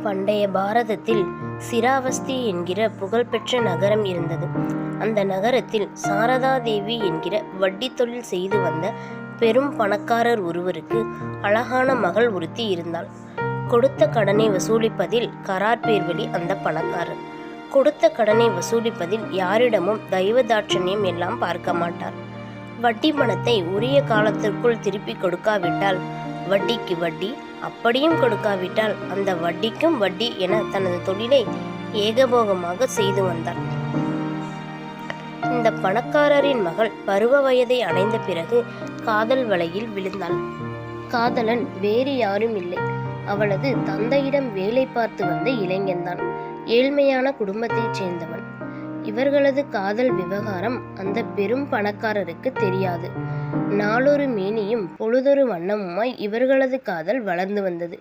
பண்டைய பாரதத்தில் சிராவஸ்தி என்கிற புகழ்பெற்ற நகரம் இருந்தது. அந்த நகரத்தில் சாரதா தேவி என்கிற வட்டி தொழில் செய்து வந்த பெரும் பணக்காரர் ஒருவருக்கு அழகான மகள் ஒருத்தி இருந்தாள். கொடுத்த கடனை வசூலிப்பதில் கரார் பேர்வழி அந்த பணக்காரர். கொடுத்த கடனை வசூலிப்பதில் யாரிடமும் தெய்வதாட்சண்யம் எல்லாம் பார்க்க மாட்டார். வட்டி பணத்தை உரிய காலத்திற்குள் திருப்பி கொடுக்காவிட்டால் வட்டிக்கு வட்டி, அப்படியும் கொடுக்காவிட்டால் அந்த வட்டிக்கும் வட்டி என தனது தொழிலை ஏகபோகமாக செய்து வந்தார். இந்த பணக்காரரின் மகள் பருவ வயதை அடைந்த பிறகு காதல் வலையில் விழுந்தாள். காதலன் வேறு யாரும் இல்லை, அவளது தந்தையிடம் வேலை பார்த்து வந்த இளைஞன்தான். ஏழ்மையான குடும்பத்தைச் சேர்ந்தவன். இவர்களது காதல் விவகாரம் அந்த பெரும் பணக்காரருக்கு தெரியாது. நாளொரு மேனியும் பொழுதொரு வண்ணமுமாய் இவர்களது காதல் வளர்ந்து வந்தது.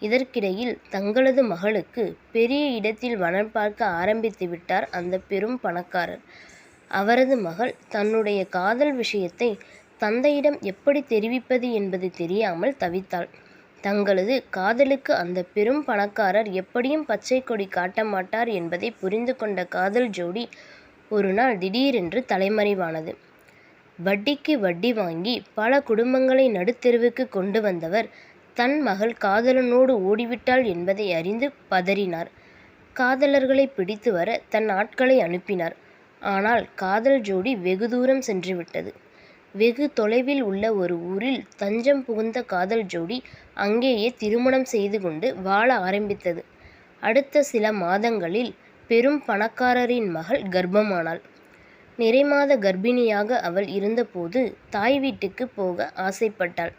இதற்கிடையில் தங்களது மகளுக்கு பெரிய இடத்தில் மனம் பார்க்க ஆரம்பித்து விட்டார் அந்த பெரும் பணக்காரர். அவரது மகள் தன்னுடைய காதல் விஷயத்தை தந்தையிடம் எப்படி தெரிவிப்பது என்பது தெரியாமல் தவித்தாள். தங்களது காதலுக்கு அந்த பெரும் பணக்காரர் எப்படியும் பச்சை கொடி காட்ட மாட்டார் என்பதை புரிந்து கொண்ட காதல் ஜோடி ஒரு நாள் திடீரென்று தலைமறைவானது. வட்டிக்கு வட்டி வாங்கி பல குடும்பங்களை நடுத்தெருவுக்கு கொண்டு வந்தவர் தன் மகள் காதலனோடு ஓடிவிட்டாள் என்பதை அறிந்து பதறினார். காதலர்களை பிடித்து வர தன் ஆட்களை அனுப்பினார். ஆனால் காதல் ஜோடி வெகு தூரம் சென்றுவிட்டது. வெகு தொலைவில் உள்ள ஒரு ஊரில் தஞ்சம் புகுந்த காதல் ஜோடி அங்கேயே திருமணம் செய்து கொண்டு வாழ ஆரம்பித்தது. அடுத்த சில மாதங்களில் பெரும் பணக்காரரின் மகள் கர்ப்பமானாள். நிறைமாத கர்ப்பிணியாக அவள் இருந்தபோது தாய் வீட்டுக்கு போக ஆசைப்பட்டாள்.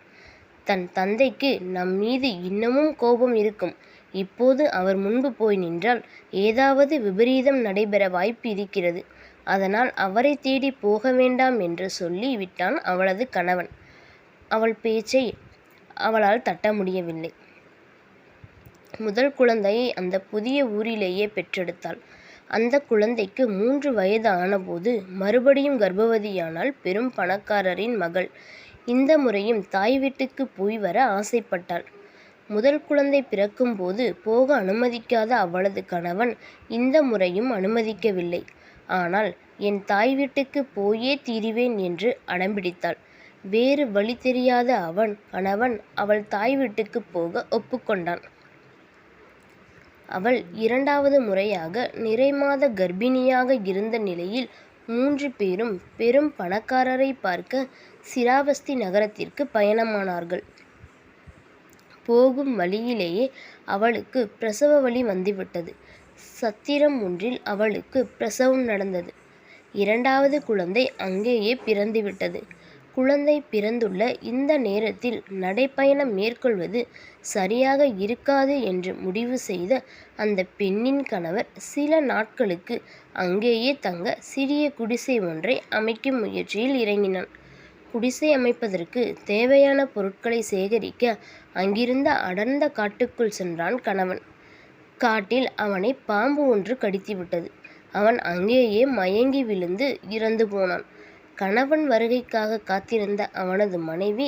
தன் தந்தைக்கு நம் மீது இன்னமும் கோபம் இருக்கும், இப்போது அவர் முன்பு போய் நின்றால் ஏதாவது விபரீதம் நடைபெற வாய்ப்பு இருக்கிறது, அதனால் அவரை தேடி போக வேண்டாம் என்று சொல்லி விட்டான் அவளது கணவன். அவள் பேச்சை அவளால் தட்ட முடியவில்லை. முதல் குழந்தையை அந்த புதிய ஊரிலேயே பெற்றெடுத்தாள். அந்த குழந்தைக்கு 3 வயது ஆனபோது மறுபடியும் கர்ப்பவதியானாள் பெரும் பணக்காரரின் மகள். இந்த முறையும் தாய் வீட்டுக்கு போய் வர ஆசைப்பட்டாள். முதல் குழந்தை பிறக்கும் போது போக அனுமதிக்காத அவளது கணவன் இந்த முறையும் அனுமதிக்கவில்லை. ஆனால் என் தாய் வீட்டுக்கு போயே தீருவேன் என்று அடம்பிடித்தாள். வேறு வழி தெரியாத கணவன் அவள் தாய் வீட்டுக்கு போக ஒப்புக்கொண்டான். அவள் 2வது முறையாக நிறைமாத கர்ப்பிணியாக இருந்த நிலையில் 3 பேரும் பெரும் பணக்காரரை பார்க்க சிராவஸ்தி நகரத்திற்கு பயணமானார்கள். போகும் வழியிலேயே அவளுக்கு பிரசவ வலி வந்துவிட்டது. சத்திரம் ஒன்றில் அவளுக்கு பிரசவம் நடந்தது. 2வது குழந்தை அங்கேயே பிறந்துவிட்டது. குழந்தை பிறந்துள்ள இந்த நேரத்தில் நடைப்பயணம் மேற்கொள்வது சரியாக இருக்காது என்று முடிவு செய்த அந்த பெண்ணின் கணவர் சில நாட்களுக்கு அங்கேயே தங்க சிறிய குடிசை ஒன்றை அமைக்கும் முயற்சியில் இறங்கினான். குடிசை அமைப்பதற்கு தேவையான பொருட்களை சேகரிக்க அங்கிருந்த அடர்ந்த காட்டுக்குள் சென்றான் கணவன். காட்டில் அவனை பாம்பு ஒன்று கடித்துவிட்டது. அவன் அங்கேயே மயங்கி விழுந்து இறந்து போனான். கணவன் வருகைக்காக காத்திருந்த அவனது மனைவி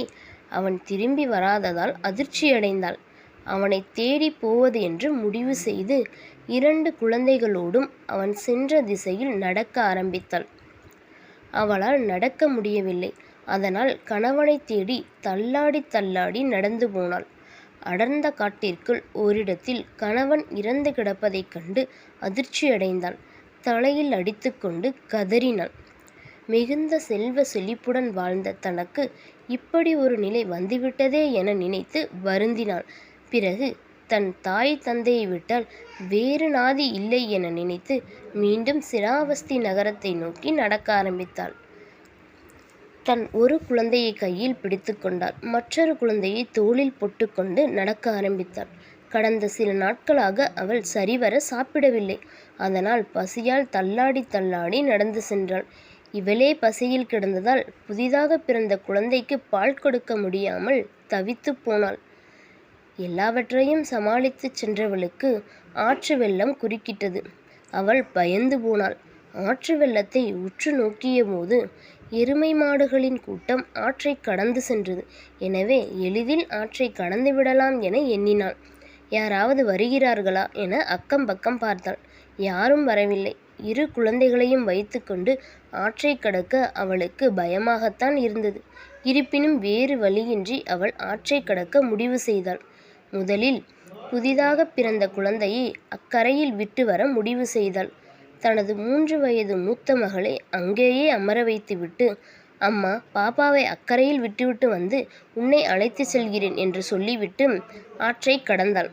அவன் திரும்பி வராததால் அதிர்ச்சியடைந்தாள். அவனை தேடி போவது என்று முடிவு செய்து 2 குழந்தைகளோடும் அவன் சென்ற திசையில் நடக்க ஆரம்பித்தாள். அவளால் நடக்க முடியவில்லை. அதனால் கணவனை தேடி தள்ளாடி தள்ளாடி நடந்து போனாள். அடர்ந்த காட்டிற்குள் ஓரிடத்தில் கணவன் இறந்து கிடப்பதைக் கண்டு அதிர்ச்சியடைந்தாள். தலையில் அடித்துக்கொண்டு கதறினாள். மிகுந்த செல்வ செழிப்புடன் வாழ்ந்த தனக்கு இப்படி ஒரு நிலை வந்துவிட்டதே என நினைத்து வருந்தினாள். பிறகு தன் தாய் தந்தையை விட்டால் வேறு நாதி இல்லை என நினைத்து மீண்டும் சிராவஸ்தி நகரத்தை நோக்கி நடக்க ஆரம்பித்தாள். தன் ஒரு குழந்தையை கையில் பிடித்து கொண்டாள். மற்றொரு குழந்தையை தோளில் போட்டுக்கொண்டு நடக்க ஆரம்பித்தாள். கடந்த சில நாட்களாக அவள் சரிவர சாப்பிடவில்லை. அதனால் பசியால் தள்ளாடி தள்ளாடி நடந்து சென்றாள். இவளே பசியில் கிடந்ததால் புதிதாக பிறந்த குழந்தைக்கு பால் கொடுக்க முடியாமல் தவித்து போனாள். எல்லாவற்றையும் சமாளித்து சென்றவளுக்கு ஆற்று வெள்ளம் குறுக்கிட்டது. அவள் பயந்து போனாள். ஆற்று வெள்ளத்தை உற்று நோக்கிய போது எருமை மாடுகளின் கூட்டம் ஆற்றை கடந்து சென்றது. எனவே எளிதில் ஆற்றை கடந்து விடலாம் என எண்ணினாள். யாராவது வருகிறார்களா என அக்கம் பக்கம் பார்த்தாள். யாரும் வரவில்லை. 2 குழந்தைகளையும் வைத்துக்கொண்டு ஆற்றை கடக்க அவளுக்கு பயமாகத்தான் இருந்தது. இருப்பினும் வேறு வழியின்றி அவள் ஆற்றை கடக்க முடிவு செய்தாள். முதலில் புதிதாக பிறந்த குழந்தையை அக்கரையில் விட்டு வர முடிவு செய்தாள். தனது 3 வயது மூத்த மகளை அங்கேயே அமர வைத்துவிட்டு, அம்மா, பாப்பாவை அக்கரையில் விட்டுவிட்டு வந்து உன்னை அழைத்து செல்கிறேன் என்று சொல்லிவிட்டு ஆற்றை கடந்தாள்.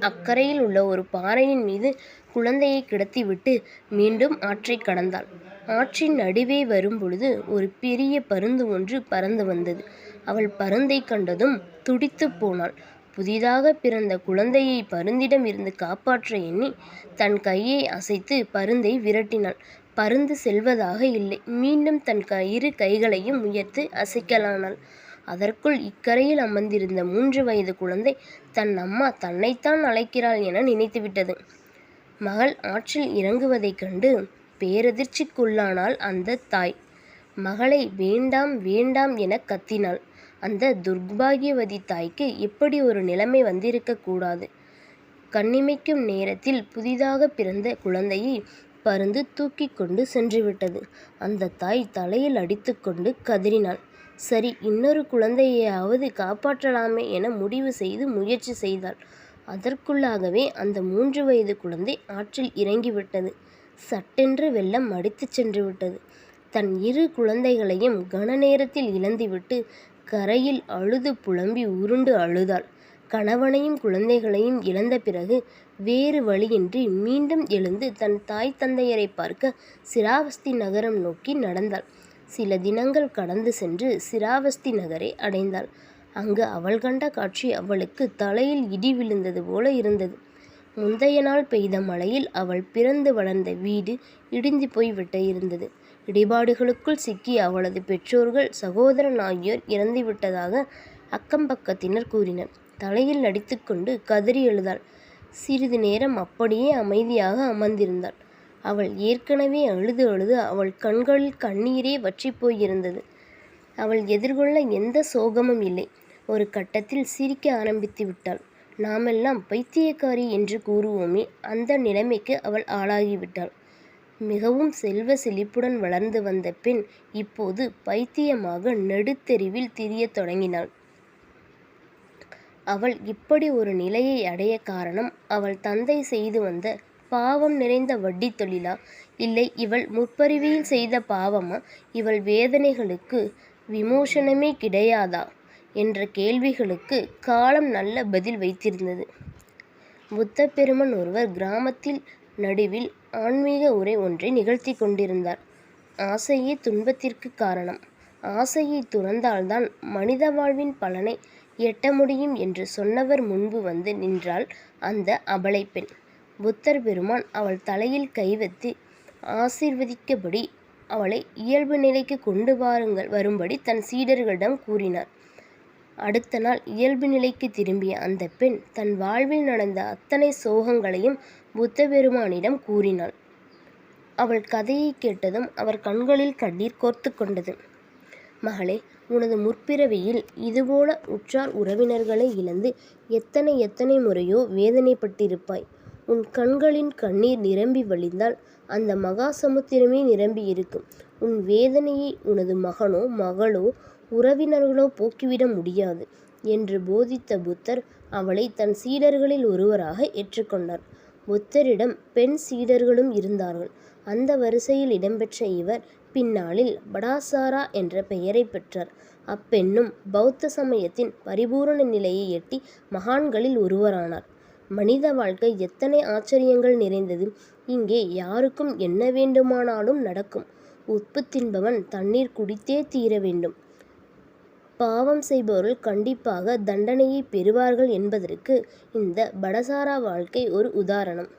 அக்கரையில் உள்ள ஒரு பாறையின் மீது குழந்தையை கிடத்திவிட்டு மீண்டும் ஆற்றை கடந்தாள். ஆற்றின் நடுவே வரும்பொழுது ஒரு பெரிய பருந்து ஒன்று பறந்து வந்தது. அவள் பருந்தை கண்டதும் துடித்து போனாள். புதிதாக பிறந்த குழந்தையை பருந்திடம் இருந்து காப்பாற்ற எண்ணி தன் கையை அசைத்து பருந்தை விரட்டினாள். பருந்து செல்வதாக இல்லை. மீண்டும் தன் 2 கைகளையும் உயர்த்து அசைக்கலானாள். அதற்குள் இக்கரையில் அமர்ந்திருந்த 3 வயது குழந்தை தன் அம்மா தன்னைத்தான் அழைக்கிறாள் என நினைத்துவிட்டது. மகள் ஆற்றில் இறங்குவதைக் கண்டு பேரதிர்ச்சிக்குள்ளானாள் அந்த தாய். மகளை வேண்டாம் வேண்டாம் என கத்தினாள். அந்த துர்பாகியவதி தாய்க்கு இப்படி ஒரு நிலைமை வந்திருக்க கூடாது. கண்ணிமைக்கும் நேரத்தில் புதிதாக பிறந்த குழந்தையை பருந்து தூக்கி கொண்டு சென்றுவிட்டது. அந்த தாய் தலையில் அடித்துக்கொண்டு கதறினாள். சரி, இன்னொரு குழந்தையையாவது காப்பாற்றலாமே என முடிவு செய்து முயற்சி செய்தாள். அதற்குள்ளாகவே அந்த 3 வயது குழந்தை ஆற்றில் இறங்கிவிட்டது. சட்டென்று வெள்ளம் அடித்துச் சென்று விட்டது. தன் 2 குழந்தைகளையும் கன நேரத்தில் இழந்துவிட்டு கரையில் அழுது புலம்பி உருண்டு அழுதாள். கணவனையும் குழந்தைகளையும் இழந்த பிறகு வேறு வழியின்றி மீண்டும் எழுந்து தன் தாய் தந்தையரை பார்க்க சிராவஸ்தி நகரம் நோக்கி நடந்தாள். சில தினங்கள் கடந்து சென்று சிராவஸ்தி நகரை அடைந்தாள். அங்கு அவள் கண்ட காட்சி அவளுக்கு தலையில் இடி விழுந்தது போல இருந்தது. முந்தைய நாள் பெய்த மழையில் அவள் பிறந்து வளர்ந்த வீடு இடிந்து போய்விட்டு இருந்தது. இடிபாடுகளுக்குள் சிக்கி அவளது பெற்றோர்கள், சகோதரன் ஆகியோர் இறந்துவிட்டதாக அக்கம்பக்கத்தினர் கூறினர். தலையில் அடித்துக்கொண்டு கதறி எழுதாள். சிறிது நேரம் அப்படியே அமைதியாக அமர்ந்திருந்தாள். அவள் ஏற்கனவே அழுது அழுது அவள் கண்களில் கண்ணீரே வற்றி போயிருந்தது. அவள் எதிர்கொள்ள எந்த சோகமும் இல்லை. ஒரு கட்டத்தில் சிரிக்க ஆரம்பித்து விட்டாள். நாமெல்லாம் பைத்தியக்காரி என்று கூறுவோமே, அந்த நிலைமைக்கு அவள் ஆளாகிவிட்டாள். மிகவும் செல்வ செழிப்புடன் வளர்ந்து வந்த பெண் இப்போது பைத்தியமாக நடுத்தெருவில் திரியத் தொடங்கினாள். அவள் இப்படி ஒரு நிலையை அடைய காரணம் அவள் தந்தை செய்து வந்த பாவம் நிறைந்த வட்டி தொழிலா, இல்லை இவள் முற்பறிவியில் செய்த பாவமா, இவள் வேதனைகளுக்கு விமோசனமே கிடையாதா என்ற கேள்விகளுக்கு காலம் நல்ல பதில் வைத்திருந்தது. புத்த பெருமன் ஒருவர் கிராமத்தில் நடுவில் ஆன்மீக உரை ஒன்றை நிகழ்த்தி கொண்டிருந்தார். ஆசையே துன்பத்திற்கு காரணம். ஆசையை துறந்தால்தான் மனித வாழ்வின் பலனை எட்ட முடியும் என்று சொன்னவர் முன்பு வந்து நின்றாள் அந்த அபலை பெண். புத்தர் பெருமான் அவள் தலையில் கை வைத்து ஆசீர்வதிக்கபடி அவளை இயல்பு நிலைக்கு கொண்டு வரும்படி தன் சீடர்களிடம் கூறினார். அடுத்த நாள் இயல்பு நிலைக்கு திரும்பிய அந்த பெண் தன் வாழ்வில் நடந்த அத்தனை சோகங்களையும் புத்த பெருமானிடம் கூறினாள். அவள் கதையை கேட்டதும் அவர் கண்களில் கண்ணீர் கோர்த்து கொண்டது. மகளே, உனது முற்பிறவியில் இதுபோல உற்றார் உறவினர்களை இழந்து எத்தனை முறையோ வேதனைப்பட்டிருப்பாய். உன் கண்களின் கண்ணீர் நிரம்பி வழிந்தால் அந்த மகா சமுத்திரமே நிரம்பி இருக்கும். உன் வேதனையை உனது மகனோ மகளோ உறவினர்களோ போக்கிவிட முடியாது என்று போதித்த புத்தர் அவளை தன் சீடர்களில் ஒருவராக ஏற்றுக்கொண்டார். புத்தரிடம் பெண் சீடர்களும் இருந்தார்கள். அந்த வரிசையில் இடம்பெற்ற இவர் பின்னாளில் படாசாரா என்ற பெயரை பெற்றார். அப்பெண்ணும் பௌத்த சமயத்தின் பரிபூரண நிலையை எட்டி மகான்களில் ஒருவரானார். மனித வாழ்க்கை எத்தனை ஆச்சரியங்கள் நிறைந்தது! இங்கே யாருக்கும் என்ன வேண்டுமானாலும் நடக்கும். உப்பு தின்பவன் தண்ணீர் குடித்தே தீர வேண்டும். பாவம் செய்பவர்கள் கண்டிப்பாக தண்டனையை பெறுவார்கள் என்பதற்கு இந்த படசாரா வாழ்க்கை ஒரு உதாரணம்.